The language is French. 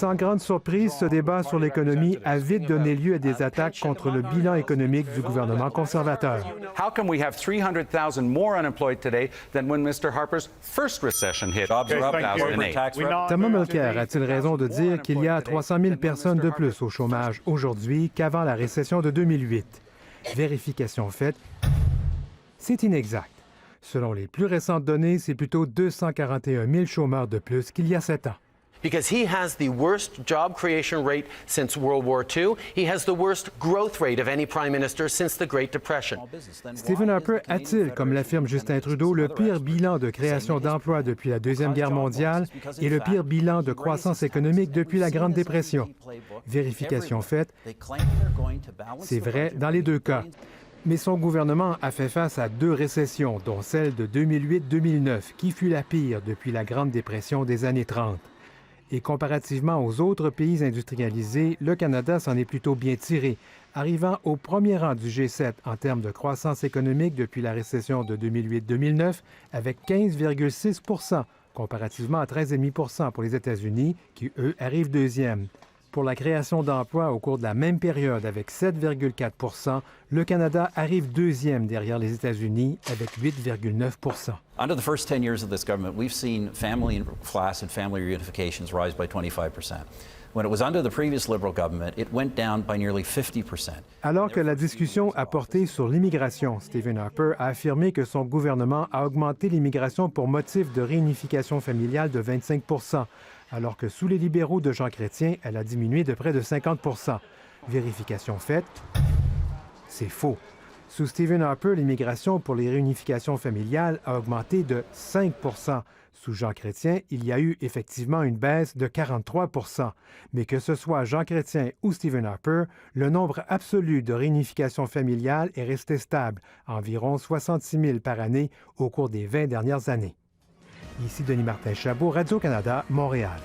Sans grande surprise, ce débat sur l'économie a vite donné lieu à des attaques contre le bilan économique du gouvernement conservateur. How come we have 300,000 more unemployed today than when Mr. Harper's first recession hit? Jobs are up 2008. Thomas Mulcair a-t-il raison de dire qu'il y a 300 000 personnes de plus au chômage aujourd'hui qu'avant la récession de 2008? Vérification faite, c'est inexact. Selon les plus récentes données, c'est plutôt 241 000 chômeurs de plus qu'il y a 7 ans. Because he has the worst job creation rate since World War II. He has the worst growth rate of any prime minister since the Great Depression. Stephen Harper a-t-il, comme l'affirme Justin Trudeau, le pire bilan de création d'emplois depuis la Deuxième Guerre mondiale et le pire bilan de croissance économique depuis la Grande Dépression? Vérification faite, c'est vrai dans les deux cas. Mais son gouvernement a fait face à 2 récessions, dont celle de 2008-2009, qui fut la pire depuis la Grande Dépression des années 30. Et comparativement aux autres pays industrialisés, le Canada s'en est plutôt bien tiré, arrivant au premier rang du G7 en termes de croissance économique depuis la récession de 2008-2009, avec 15,6 %, comparativement à 13,5 % pour les États-Unis, qui, eux, arrivent deuxième. Pour la création d'emplois au cours de la même période, avec 7,4 %, le Canada arrive deuxième derrière les États-Unis, avec 8,9 %. Under the first 10 years of this government, we've seen family class and family reunifications rise by 25%. When it was under the previous Liberal government, it went down by nearly 50%. Alors que la discussion a porté sur l'immigration, Stephen Harper a affirmé que son gouvernement a augmenté l'immigration pour motif de réunification familiale de 25 %, alors que sous les libéraux de Jean Chrétien, elle a diminué de près de 50 %. Vérification faite, c'est faux. Sous Stephen Harper, l'immigration pour les réunifications familiales a augmenté de 5 %. Sous Jean Chrétien, il y a eu effectivement une baisse de 43 %. Mais que ce soit Jean Chrétien ou Stephen Harper, le nombre absolu de réunifications familiales est resté stable, environ 66 000 par année au cours des 20 dernières années. Ici Denis Martin-Chabot, Radio-Canada, Montréal.